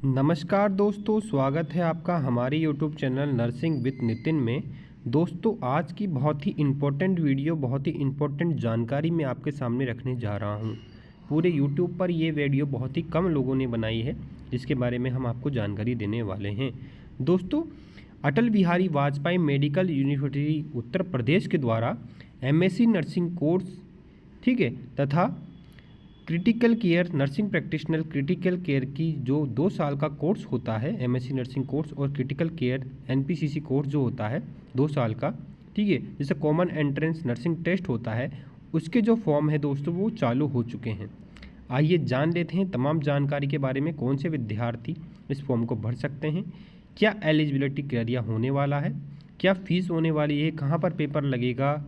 नमस्कार दोस्तों, स्वागत है आपका हमारे YouTube channel nursing with Nitin में। दोस्तों, आज की बहुत ही इम्पोर्टेंट वीडियो, बहुत ही इम्पोर्टेंट जानकारी मैं आपके सामने रखने जा रहा हूं। पूरे यूट्यूब पर ये वीडियो बहुत ही कम लोगों ने बनाई है, जिसके बारे में हम आपको जानकारी देने वाले हैं। दोस्तों, अटल बिहारी वाजपेयी मेडिकल यूनिवर्सिटी उत्तर प्रदेश के द्वारा एमएससी नर्सिंग कोर्स, ठीक है, तथा critical care nursing practitioner critical care की जो 2 साल का कोर्स होता है, एमएससी नर्सिंग कोर्स और क्रिटिकल केयर एनपीसीसी कोर्स जो होता है 2 साल का, ठीक है, जैसे कॉमन एंट्रेंस नर्सिंग टेस्ट होता है, उसके जो फॉर्म है दोस्तों वो चालू हो चुके हैं। आइए जान लेते हैं तमाम जानकारी के बारे में। कौन से विद्यार्थी इस फॉर्म को भर सकते हैं, क्या एलिजिबिलिटी क्राइटेरिया होने वाला है, क्या फ़ीस होने वाली है, कहाँ पर पेपर लगेगा,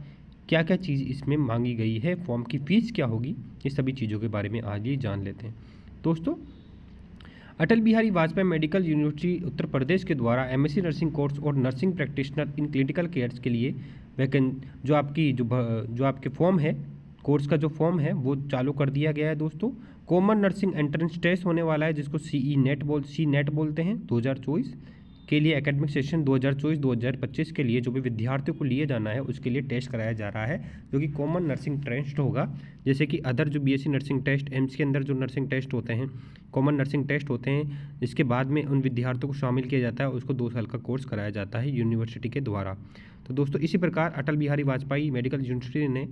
क्या क्या चीज़ इसमें मांगी गई है, फॉर्म की फ़ीस क्या होगी, ये सभी चीज़ों के बारे में आज ही जान लेते हैं। दोस्तों, अटल बिहारी वाजपेयी मेडिकल यूनिवर्सिटी उत्तर प्रदेश के द्वारा एमएससी नर्सिंग कोर्स और nursing practitioner in critical cares के लिए जो आपके फॉर्म है, कोर्स का जो फॉर्म है वो चालू कर दिया गया है। दोस्तों, कॉमन नर्सिंग एंट्रेंस टेस्ट होने वाला है, जिसको सी नेट बोलते हैं, 2024 के लिए एकेडमिक सेशन 2024-2025 के लिए जो भी विद्यार्थियों को लिए जाना है उसके लिए टेस्ट कराया जा रहा है, जो कि कॉमन नर्सिंग टेस्ट होगा। जैसे कि अदर जो बीएससी नर्सिंग टेस्ट, एम्स के अंदर जो नर्सिंग टेस्ट होते हैं, कॉमन नर्सिंग टेस्ट होते हैं, इसके बाद में उन विद्यार्थियों को शामिल किया जाता है, उसको 2 साल का कोर्स कराया जाता है यूनिवर्सिटी के द्वारा। तो दोस्तों, इसी प्रकार अटल बिहारी वाजपेयी मेडिकल यूनिवर्सिटी ने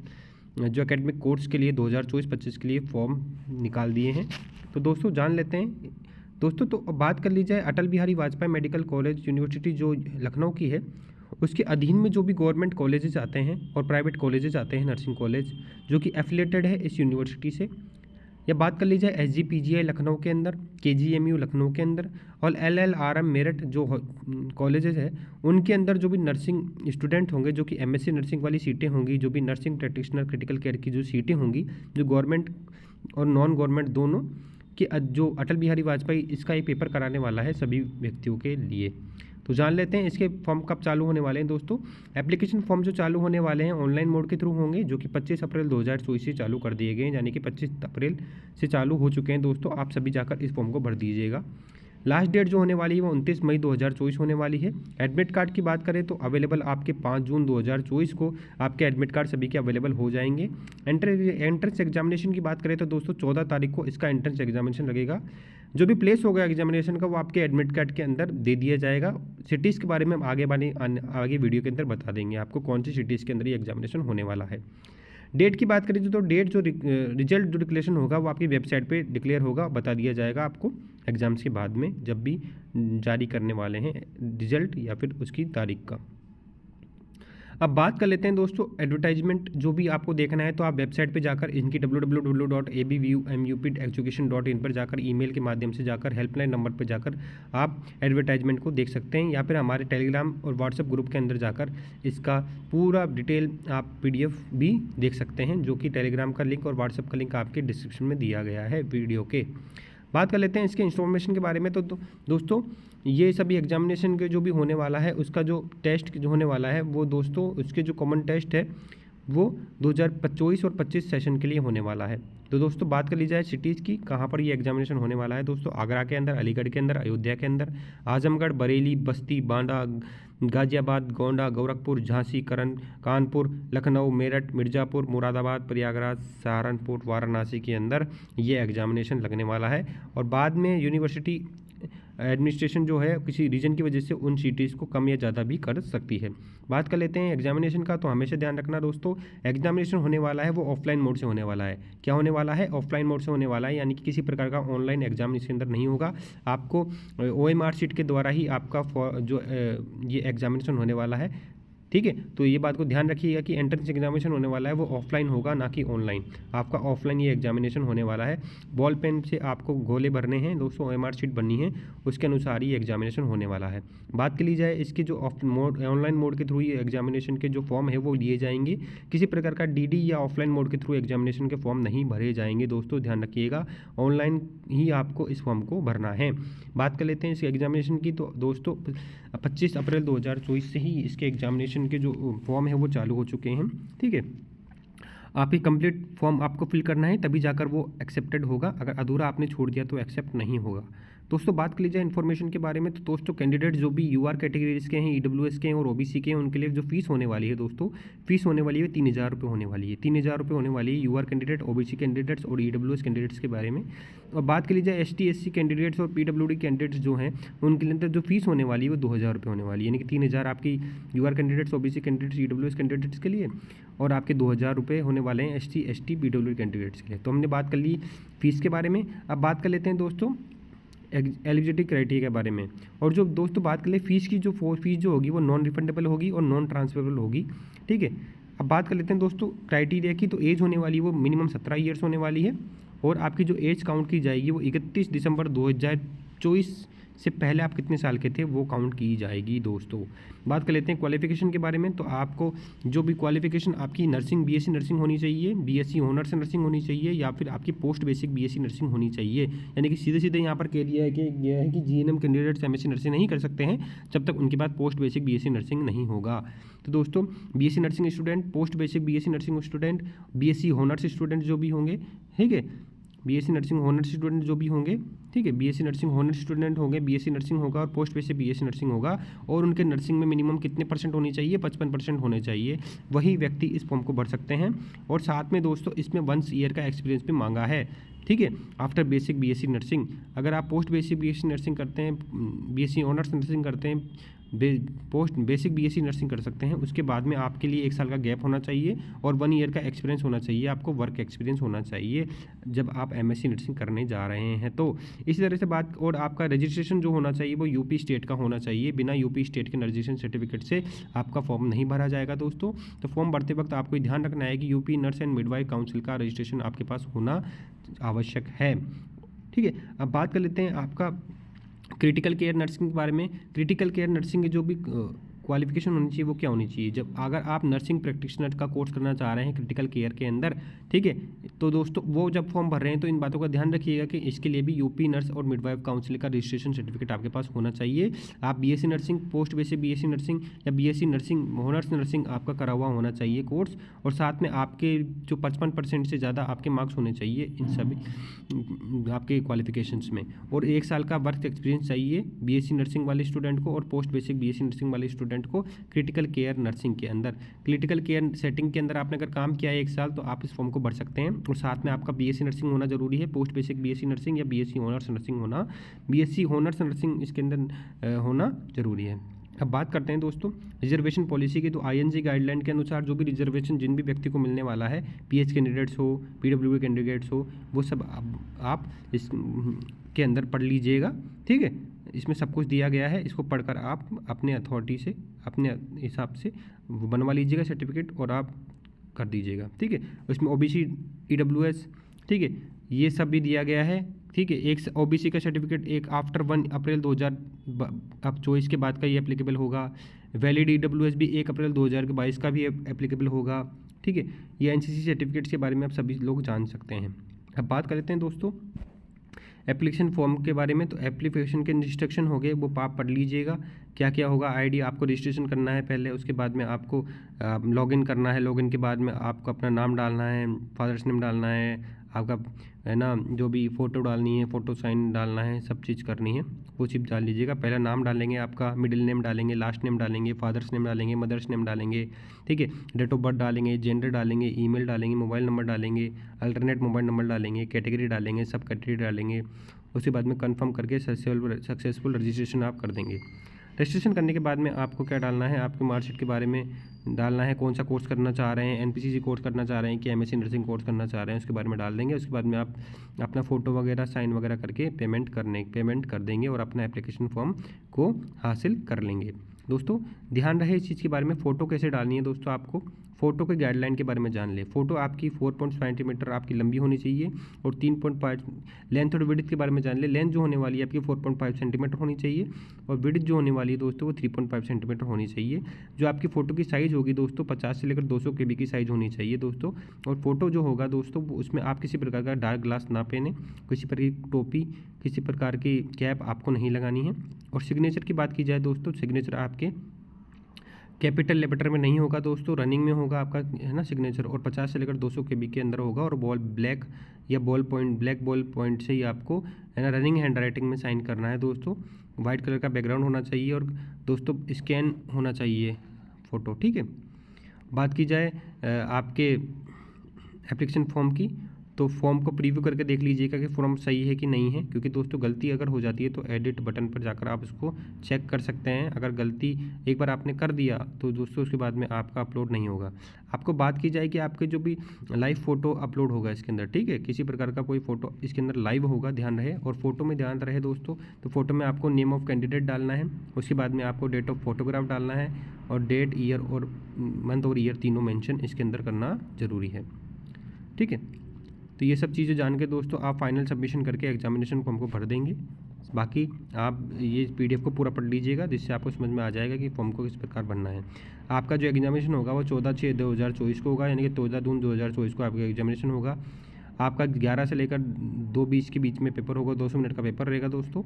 जो एकेडमिक कोर्स के लिए 2024-25 के लिए फॉर्म निकाल दिए हैं। तो दोस्तों जान लेते हैं। दोस्तों, तो अब बात कर ली जाए Atal Bihari Vajpayee medical college university जो लखनऊ की है, उसके अधीन में जो भी गवर्नमेंट कॉलेजेस आते हैं और प्राइवेट कॉलेजेस आते हैं, नर्सिंग कॉलेज जो कि एफिलेटेड है इस यूनिवर्सिटी से, या बात कर ली जाए एसजीपीजीआई लखनऊ के अंदर, केजीएमयू लखनऊ के अंदर और एलएलआरएम मेरठ जो कॉलेजेस है, उनके अंदर जो भी नर्सिंग स्टूडेंट होंगे, जो कि एमएससी नर्सिंग वाली सीटें होंगी, जो भी नर्सिंग प्रैक्टिशनर क्रिटिकल केयर की जो सीटें होंगी, जो गवर्नमेंट और नॉन गवर्नमेंट दोनों कि जो अटल बिहारी वाजपेयी इसका एक पेपर कराने वाला है सभी व्यक्तियों के लिए। तो जान लेते हैं इसके फॉर्म कब चालू होने वाले हैं। दोस्तों, एप्लीकेशन फॉर्म जो चालू होने वाले हैं ऑनलाइन मोड के थ्रू होंगे, जो कि 25 अप्रैल 2024 से चालू कर दिए गए हैं, यानी कि 25 अप्रैल से चालू हो चुके हैं। दोस्तों, आप सभी जाकर इस फॉर्म को भर दीजिएगा। लास्ट डेट जो होने वाली है वो 29 मई 2024 होने वाली है। एडमिट कार्ड की बात करें तो अवेलेबल आपके 5 जून 2024 को आपके एडमिट कार्ड सभी के अवेलेबल हो जाएंगे। एंट्रेंस एग्जामिनेशन की बात करें तो दोस्तों 14 तारीख को इसका एंट्रेंस एग्जामिनेशन लगेगा। जो भी प्लेस होगा एग्जामिनेशन का वो आपके एडमिट कार्ड के अंदर दे दिया जाएगा। सिटीज़ के बारे में हम आगे वीडियो के अंदर बता देंगे आपको कौन सी सिटीज़ के अंदर ये एग्जामिनेशन होने वाला है। डेट की बात करें तो डेट जो रिजल्ट जो डिक्लेरेशन होगा वो आपकी वेबसाइट पे डिक्लेयर होगा, बता दिया जाएगा आपको एग्ज़ाम्स के बाद में, जब भी जारी करने वाले हैं रिजल्ट या फिर उसकी तारीख का। अब बात कर लेते हैं दोस्तों एडवर्टाइजमेंट जो भी आपको देखना है, तो आप वेबसाइट पे जाकर इनकी www.abvueducation.in पर जाकर ईमेल के माध्यम से जाकर हेल्पलाइन नंबर पर जाकर आप एडवर्टाइजमेंट को देख सकते हैं, या फिर हमारे टेलीग्राम और व्हाट्सएप ग्रुप के अंदर जाकर इसका पूरा डिटेल आप PDF भी देख सकते हैं, जो कि टेलीग्राम का लिंक और व्हाट्सएप का लिंक आपके डिस्क्रिप्शन में दिया गया है वीडियो के। बात कर लेते हैं इसके इंफॉर्मेशन के बारे में। तो दोस्तों, ये सभी एग्जामिनेशन के जो भी होने वाला है उसका जो टेस्ट जो होने वाला है वो दोस्तों उसके जो कॉमन टेस्ट है वो 2024 और 25 सेशन के लिए होने वाला है। तो दोस्तों, बात कर ली जाए सिटीज़ की, कहाँ पर ये एग्जामिनेशन होने वाला है। दोस्तों, आगरा के अंदर, अलीगढ़ के अंदर, अयोध्या के अंदर, आजमगढ़, बरेली, बस्ती, बांदा, गाजियाबाद, गोंडा, गोरखपुर, झांसी, कानपुर, लखनऊ, मेरठ, मिर्ज़ापुर, मुरादाबाद, प्रयागराज, सहारनपुर, वाराणसी के अंदर ये एग्जामिनेशन लगने वाला है। और बाद में यूनिवर्सिटी एडमिनिस्ट्रेशन जो है किसी रीजन की वजह से उन सिटीज़ को कम या ज़्यादा भी कर सकती है। बात कर लेते हैं एग्जामिनेशन का, तो हमेशा ध्यान रखना दोस्तों, एग्जामिनेशन होने वाला है वो ऑफलाइन मोड से होने वाला है। क्या होने वाला है? ऑफलाइन मोड से होने वाला है, यानी कि किसी प्रकार का ऑनलाइन एग्जाम इसके अंदर नहीं होगा। आपको OMR शीट के द्वारा ही आपका जो ये एग्जामिनेशन होने वाला है, ठीक है। तो ये बात को ध्यान रखिएगा कि एंट्रेंस एग्जामिनेशन होने वाला है वो ऑफलाइन होगा, ना कि ऑनलाइन। आपका ऑफलाइन ये एग्जामिनेशन होने वाला है। बॉल पेन से आपको गोले भरने हैं दोस्तों, OMR शीट बननी है, उसके अनुसार ये एग्जामिनेशन होने वाला है। बात कर ली जाए इसके जो ऑनलाइन मोड के थ्रू ये एग्जामिनेशन के जो फॉर्म है वो लिए जाएंगे, किसी प्रकार का DD या ऑफलाइन मोड के थ्रू एग्जामिनेशन के फॉर्म नहीं भरे जाएंगे। दोस्तों ध्यान रखिएगा, ऑनलाइन ही आपको इस फॉर्म को भरना है। बात कर लेते हैं इस एग्जामिनेशन की, तो दोस्तों 25 अप्रैल 2024 से ही इसके एग्जामिनेशन के जो फॉर्म है वो चालू हो चुके हैं, ठीक है। आप ही कंप्लीट फॉर्म आपको फिल करना है, तभी जाकर वो एक्सेप्टेड होगा। अगर अधूरा आपने छोड़ दिया तो एक्सेप्ट नहीं होगा। दोस्तों बात कर ली जाए इन्फॉर्मेशन के बारे में, तो दोस्तों कैंडिडेट जो भी यूआर कैटेगरीज के हैं, ईडब्ल्यूएस के हैं और ओबीसी के हैं, उनके लिए जो फीस होने वाली है दोस्तों, फीस होने वाली है 3000 रुपये होने वाली है। 3000 रुपये होने वाली है यूआर कैंडिडेट, ओबीसी कैंडिडेट्स और ईडब्ल्यूएस कैंडिडेट्स के बारे में। और बात कर ली जाए एसटी एससी कैंडिडेट्स और पीडब्ल्यूडी कैंडिडेट्स जो हैं, उनके लिए जो फीस होने वाली है वो 2000 रुपये होने वाली है। यानी कि 3000 आपकी UR candidates, OBC candidates, EWS candidates के लिए, और आपके 2000 रुपये होने वाले हैं एसटी एसटी पीडब्ल्यूडी कैंडिडेट्स के लिए। तो हमने बात कर ली फीस के बारे में। अब बात कर लेते हैं दोस्तों एलिजिबिलिटी क्राइटेरिया के बारे में। और जो दोस्तों बात कर ले फीस की, जो फीस जो होगी वो नॉन रिफंडेबल होगी और नॉन ट्रांसफरेबल होगी, ठीक है। अब बात कर लेते हैं दोस्तों क्राइटेरिया की। तो एज होने वाली है वो मिनिमम 17 ईयर्स होने वाली है, और आपकी जो एज काउंट की जाएगी वो 31 दिसंबर 2024 से पहले आप कितने साल के थे वो काउंट की जाएगी दोस्तों। बात कर लेते हैं क्वालिफिकेशन के बारे में। तो आपको जो भी क्वालिफिकेशन आपकी नर्सिंग, बीएससी नर्सिंग होनी चाहिए, बीएससी ऑनर्स नर्सिंग होनी चाहिए, या फिर आपकी पोस्ट बेसिक बीएससी नर्सिंग होनी चाहिए। यानी कि सीधे सीधे यहाँ पर कह दिया है कि जीएनएम कैंडिडेट्स एमएससी नर्सिंग नहीं कर सकते हैं जब तक उनके बाद पोस्ट बेसिक बीएससी नर्सिंग नहीं होगा। तो दोस्तों BSc nursing student, post basic BSc nursing student, BSc honours student जो भी होंगे, ठीक है, बीएससी नर्सिंग ऑनर्स स्टूडेंट जो भी होंगे, ठीक है, बीएससी नर्सिंग ऑनर्स स्टूडेंट होंगे, बीएससी नर्सिंग होगा और पोस्ट बेसिक बीएससी नर्सिंग होगा, और उनके नर्सिंग में मिनिमम कितने % होनी चाहिए, 55% होने चाहिए, वही व्यक्ति इस फॉर्म को भर सकते हैं। और साथ में दोस्तों इसमें 1 ईयर का एक्सपीरियंस भी मांगा है, ठीक है, आफ्टर बेसिक बीएससी नर्सिंग। अगर आप पोस्ट बेसिक बीएससी नर्सिंग करते हैं, बीएससी ऑनर्स नर्सिंग करते हैं, पोस्ट बेसिक बीएससी नर्सिंग कर सकते हैं, उसके बाद में आपके लिए 1 साल का गैप होना चाहिए और 1 ईयर का एक्सपीरियंस होना चाहिए, आपको वर्क एक्सपीरियंस होना चाहिए जब आप एमएससी नर्सिंग करने जा रहे हैं। तो इसी तरह से बात, और आपका रजिस्ट्रेशन जो होना चाहिए वो यूपी स्टेट का होना चाहिए। बिना यूपी स्टेट के रजिस्ट्रेशन सर्टिफिकेट से आपका फॉर्म नहीं भरा जाएगा दोस्तों। तो फॉर्म भरते वक्त आपको ध्यान रखना है कि UP nurse and midwife council का रजिस्ट्रेशन आपके पास होना आवश्यक है, ठीक है। अब बात कर लेते हैं आपका क्रिटिकल केयर नर्सिंग के बारे में। क्रिटिकल केयर नर्सिंग की जो भी क्वालिफिकेशन होनी चाहिए वो क्या होनी चाहिए, जब अगर आप नर्सिंग प्रैक्टिशनर का कोर्स करना चाह रहे हैं क्रिटिकल केयर के अंदर, ठीक है, तो दोस्तों वो जब फॉर्म भर रहे हैं तो इन बातों का ध्यान रखिएगा कि इसके लिए भी यूपी नर्स और मिडवाइफ काउंसिल का रजिस्ट्रेशन सर्टिफिकेट आपके पास होना चाहिए। आप BSc nursing, post basic BSc nursing या बीएससी नर्सिंग ऑनर्स नर्सिंग आपका करा हुआ होना चाहिए कोर्स, और साथ में आपके जो 55% से ज़्यादा आपके मार्क्स होने चाहिए इन सभी आपके क्वालिफिकेशंस में, और 1 साल का वर्क एक्सपीरियंस चाहिए बीएससी नर्सिंग वाले स्टूडेंट को और पोस्ट बेसिक बीएससी नर्सिंग वाले स्टूडेंट को क्रिटिकल केयर नर्सिंग के अंदर। क्रिटिकल केयर सेटिंग के अंदर आपने अगर काम किया है 1 साल तो आप इस फॉर्म को भर सकते हैं, और साथ में आपका बीएससी नर्सिंग होना जरूरी है, पोस्ट बेसिक बीएससी नर्सिंग या बीएससी ऑनर्स नर्सिंग होना, बीएससी ऑनर्स नर्सिंग इसके अंदर होना जरूरी है। अब बात करते हैं दोस्तों रिजर्वेशन पॉलिसी की। तो आईएनजी गाइडलाइन के अनुसार जो भी रिजर्वेशन जिन भी व्यक्ति को मिलने वाला है, पीएच कैंडिडेट्स हो, पीडब्ल्यूडी कैंडिडेट्स हो, वो सब आप इस के अंदर पढ़ लीजिएगा, ठीक है। इसमें सब कुछ दिया गया है, इसको पढ़कर आप अपने अथॉरिटी से, अपने हिसाब से बनवा लीजिएगा सर्टिफिकेट और आप कर दीजिएगा, ठीक है। इसमें ओबीसी, ईडब्ल्यूएस, ठीक है, ये सब भी दिया गया है, ठीक है। एक ओबीसी का सर्टिफिकेट एक आफ्टर 1 अप्रैल 2024 के बाद का ये एप्लीकेबल होगा। वैलिड ईडब्ल्यूएस भी 1 अप्रैल 2022 का भी एप्लीकेबल होगा, ठीक है। ये एनसीसी सर्टिफिकेट्स के बारे में आप सभी लोग जान सकते हैं। अब बात कर लेते हैं दोस्तों एप्लीकेशन फॉर्म के बारे में। तो एप्लीकेशन के इंस्ट्रक्शन हो गए, वो आप पढ़ लीजिएगा क्या क्या होगा। आईडी आपको रजिस्ट्रेशन करना है पहले, उसके बाद में आपको लॉगिन करना है। लॉगिन के बाद में आपको अपना नाम डालना है, फादर्स नेम डालना है, आपका है ना जो भी फ़ोटो डालनी है, फ़ोटो साइन डालना है, सब चीज़ करनी है, वो चीज़ डाल लीजिएगा। पहला नाम डालेंगे आपका, मिडिल नेम डालेंगे, लास्ट नेम डालेंगे, फादर्स नेम डालेंगे, मदर्स नेम डालेंगे, ठीक है। डेट ऑफ बर्थ डालेंगे, जेंडर डालेंगे, ईमेल डालेंगे, मोबाइल नंबर डालेंगे, अल्टरनेट मोबाइल नंबर डालेंगे, कैटेगरी डालेंगे, सब कैटेगरी डालेंगे। उसके बाद में कंफर्म करके सक्सेसफुल रजिस्ट्रेशन आप कर देंगे। रजिस्ट्रेशन करने के बाद में आपको क्या डालना है, आपके मार्कशीट के बारे में डालना है, कौन सा कोर्स करना चाह रहे हैं, एनपीसीसी कोर्स करना चाह रहे हैं कि एमएससी नर्सिंग कोर्स करना चाह रहे हैं, उसके बारे में डाल देंगे। उसके बाद में आप अपना फ़ोटो वगैरह साइन वगैरह करके पेमेंट कर देंगे और अपना एप्लीकेशन फॉर्म को हासिल कर लेंगे। दोस्तों ध्यान रहे इस चीज़ के बारे में, फ़ोटो कैसे डालनी है दोस्तों, आपको फ़ोटो के गाइडलाइन के बारे में जान ले। फ़ोटो आपकी 4.5 सेंटीमीटर आपकी लंबी होनी चाहिए और 3.5 लेंथ और विड्थ के बारे में जान ले। लेंथ जो होने वाली है आपकी 4.5 सेंटीमीटर होनी चाहिए और विड्थ जो होने वाली है दोस्तों वो 3.5 सेंटीमीटर होनी चाहिए। जो आपकी फ़ोटो की साइज़ होगी दोस्तों 50 से लेकर 200 KB की साइज़ होनी चाहिए दोस्तों। और फ़ोटो जो होगा दोस्तों उसमें आप किसी प्रकार का डार्क ग्लास ना पहने, किसी प्रकार की टोपी, किसी प्रकार की कैप आपको नहीं लगानी है। और सिग्नेचर की बात की जाए दोस्तों, सिग्नेचर आपके कैपिटल लेटर में नहीं होगा दोस्तों, रनिंग में होगा आपका, है ना, सिग्नेचर, और 50 से लेकर 200 KB के अंदर होगा, और बॉल ब्लैक या ball point, black ball point से ही आपको, है ना, रनिंग हैंड राइटिंग में साइन करना है दोस्तों। वाइट कलर का बैकग्राउंड होना चाहिए, और दोस्तों स्कैन होना चाहिए फ़ोटो, ठीक है। बात की जाए आपके एप्लीकेशन फॉर्म की, तो फॉर्म को प्रीव्यू करके देख लीजिएगा कि फॉर्म सही है कि नहीं है, क्योंकि दोस्तों गलती अगर हो जाती है तो एडिट बटन पर जाकर आप उसको चेक कर सकते हैं। अगर गलती एक बार आपने कर दिया तो दोस्तों उसके बाद में आपका अपलोड नहीं होगा। आपको बात की जाए कि आपके जो भी लाइव फ़ोटो अपलोड होगा इसके अंदर, ठीक है, किसी प्रकार का कोई फ़ोटो इसके अंदर लाइव होगा, ध्यान रहे। और फोटो में ध्यान रहे दोस्तों, तो फोटो में आपको नेम ऑफ़ कैंडिडेट डालना है, उसके बाद में आपको डेट ऑफ फोटोग्राफ डालना है, और डेट, ईयर और मंथ और ईयर तीनों मेंशन इसके अंदर करना ज़रूरी है, ठीक है। तो ये सब चीज़ें जान के दोस्तों आप फाइनल सबमिशन करके एग्जामिनेशन फॉर्म को भर देंगे। बाकी आप ये PDF को पूरा पढ़ लीजिएगा, जिससे आपको समझ में आ जाएगा कि फॉर्म को किस प्रकार भरना है। आपका जो एग्जामिनेशन होगा वो 14/6/2024 को होगा, यानी कि 14 जून 2024 को आपका एग्जामिनेशन होगा। आपका 11 से लेकर 2:20 के बीच में पेपर होगा, 200 मिनट का पेपर रहेगा दोस्तों।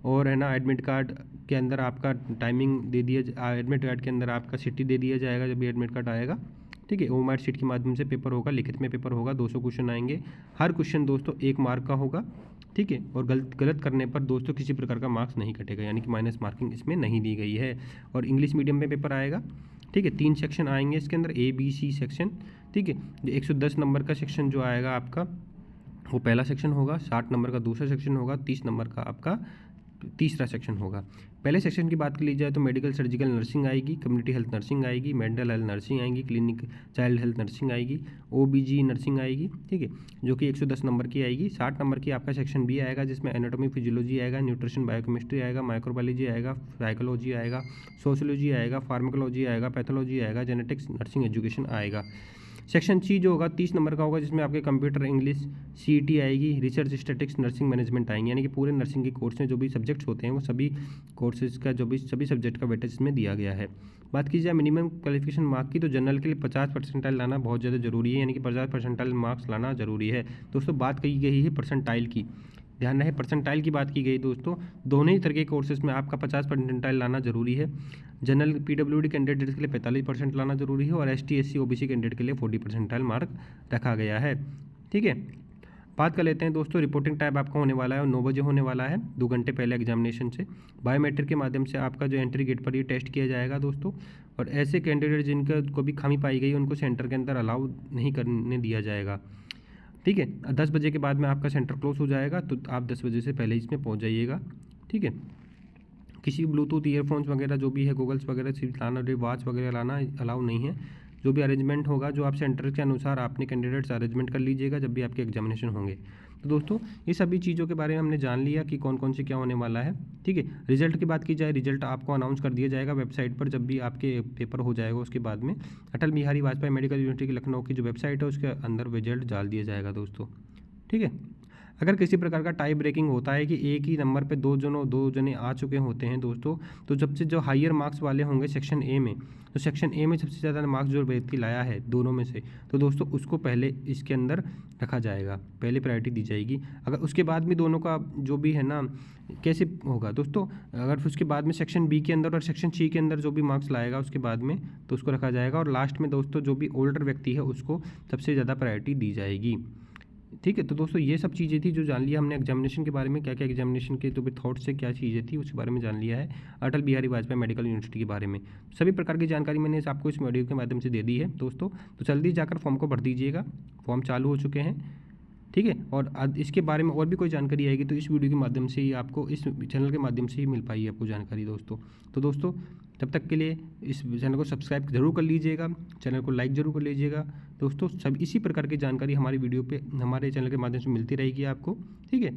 और, है ना, एडमिट कार्ड के अंदर आपका टाइमिंग दे दिया, एडमिट कार्ड के अंदर आपका सिटी दे दिया जाएगा जब भी एडमिट कार्ड आएगा, ठीक है। ओमार शीट के माध्यम से पेपर होगा, लिखित में पेपर होगा, 200 क्वेश्चन आएंगे। हर क्वेश्चन दोस्तों 1 मार्क का होगा, ठीक है। और गलत करने पर दोस्तों किसी प्रकार का मार्क्स नहीं कटेगा, यानी कि माइनस मार्किंग इसमें नहीं दी गई है। और इंग्लिश मीडियम में पेपर आएगा, ठीक है। 3 सेक्शन आएंगे इसके अंदर, ABC सेक्शन, ठीक है। 110 नंबर का सेक्शन जो आएगा आपका, वो पहला सेक्शन होगा, 60 नंबर का दूसरा सेक्शन होगा, 30 नंबर का आपका तीसरा सेक्शन होगा। पहले सेक्शन की बात कर ली जाए तो मेडिकल सर्जिकल नर्सिंग आएगी, कम्युनिटी हेल्थ नर्सिंग आएगी, मेंटल हेल्थ नर्सिंग आएगी, क्लिनिक चाइल्ड हेल्थ नर्सिंग आएगी, OBG नर्सिंग आएगी, ठीक है, जो कि 110 नंबर की आएगी। 60 नंबर की आपका सेक्शन B आएगा, जिसमें एनाटॉमी फिजियोलॉजी आएगा, न्यूट्रिशन बायोकेमिस्ट्री आएगा, माइक्रोबायोलॉजी आएगा, साइकोलॉजी आएगा, सोशियोलॉजी आएगा, फार्माकोलॉजी आएगा, पैथोलॉजी आएगा, जेनेटिक्स, नर्सिंग एजुकेशन आएगा। सेक्शन C जो होगा 30 नंबर का होगा, जिसमें आपके कंप्यूटर, इंग्लिश, CET आएगी, रिसर्च, स्टैटिक्स, नर्सिंग मैनेजमेंट आएंगे, यानी कि पूरे नर्सिंग के कोर्स में जो भी सब्जेक्ट्स होते हैं वो सभी कोर्सेज का जो भी सभी सब्जेक्ट का वेटेज इसमें दिया गया है। बात की जाए मिनिमम क्वालिफिकेशन मार्क की, तो जनरल के लिए 50 परसेंटाइल लाना बहुत ज़्यादा ज़रूरी है, यानी कि 50 परसेंटाइल मार्क्स लाना ज़रूरी है दोस्तों। बात कही गई है परसेंटाइल की, ध्यान रहे, परसेंटाइल की बात की गई दोस्तों। दोनों ही तरह के कोर्सेज में आपका 50 परसेंटाइल लाना जरूरी है। जनरल PWD कैंडिडेट के लिए 45% लाना जरूरी है, और ST SC OBC कैंडिडेट के लिए 40 परसेंटाइल मार्क रखा गया है, ठीक है। बात कर लेते हैं दोस्तों, रिपोर्टिंग टाइम आपका होने वाला है और 9 बजे होने वाला है, 2 घंटे पहले एग्जामिनेशन से। बायोमेट्रिक के माध्यम से आपका जो एंट्री गेट पर ये टेस्ट किया जाएगा दोस्तों। और ऐसे कैंडिडेट जिनका को भी खामी पाई गई उनको सेंटर के अंदर अलाउ नहीं करने दिया जाएगा, ठीक है। 10 बजे के बाद में आपका सेंटर क्लोज हो जाएगा, तो आप 10 बजे से पहले इसमें पहुंच जाइएगा, ठीक है। किसी ब्लूटूथ ईयरफोन्स वगैरह जो भी है, गूगल्स वगैरह सिर्फ लाना, वॉच वगैरह लाना अलाउ नहीं है। जो भी अरेंजमेंट होगा, जो आप सेंटर के अनुसार आपने कैंडिडेट्स अरेंजमेंट कर लीजिएगा जब भी आपके एग्जामिनेशन होंगे। तो दोस्तों ये सभी चीज़ों के बारे में हमने जान लिया कि कौन कौन से क्या होने वाला है, ठीक है। रिजल्ट की बात की जाए, रिजल्ट आपको अनाउंस कर दिया जाएगा वेबसाइट पर जब भी आपके पेपर हो जाएगा। उसके बाद में अटल बिहारी वाजपेयी मेडिकल यूनिवर्सिटी लखनऊ की जो वेबसाइट है उसके अंदर रिजल्ट डाल दिया जाएगा दोस्तों, ठीक है। अगर किसी प्रकार का टाई ब्रेकिंग होता है कि एक ही नंबर पे दो जने आ चुके होते हैं दोस्तों, तो सबसे जो हायर मार्क्स वाले होंगे सेक्शन ए में, तो सेक्शन ए में सबसे ज़्यादा मार्क्स जो व्यक्ति लाया है दोनों में से, तो दोस्तों उसको पहले इसके अंदर रखा जाएगा, पहले प्रायोरिटी दी जाएगी। अगर उसके बाद भी दोनों का जो भी है ना, कैसे होगा दोस्तों, अगर उसके बाद में सेक्शन बी के अंदर और सेक्शन सी के अंदर जो भी मार्क्स लाएगा उसके बाद में, तो उसको रखा जाएगा। और लास्ट में दोस्तों जो भी ओल्डर व्यक्ति है उसको सबसे ज़्यादा प्रायोरिटी दी जाएगी, ठीक है। तो दोस्तों ये सब चीज़ें थी जो जान लिया हमने एग्जामिनेशन के बारे में, क्या क्या एग्जामिनेशन के जो भी थॉट्स से क्या चीज़ें थी उसके बारे में जान लिया है, अटल बिहारी वाजपेयी मेडिकल यूनिवर्सिटी के बारे में। सभी प्रकार की जानकारी मैंने आपको इस वीडियो के माध्यम से दे दी है दोस्तों। तो जल्दी जाकर फॉर्म को भर दीजिएगा, फॉर्म चालू हो चुके हैं, ठीक है। और इसके बारे में और भी कोई जानकारी आएगी तो इस वीडियो के माध्यम से ही आपको, इस चैनल के माध्यम से ही मिल पाएगी आपको जानकारी दोस्तों। तो दोस्तों तब तक के लिए इस चैनल को सब्सक्राइब जरूर कर लीजिएगा, चैनल को लाइक जरूर कर लीजिएगा दोस्तों। सब इसी प्रकार की जानकारी हमारी वीडियो पे हमारे चैनल के माध्यम से मिलती रहेगी आपको, ठीक है।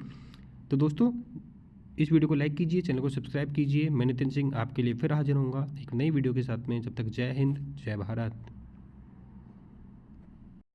तो दोस्तों इस वीडियो को लाइक कीजिए, चैनल को सब्सक्राइब कीजिए। मैं नितिन सिंह आपके लिए फिर हाजिर होऊंगा एक नई वीडियो के साथ में। जब तक जय हिंद, जय भारत।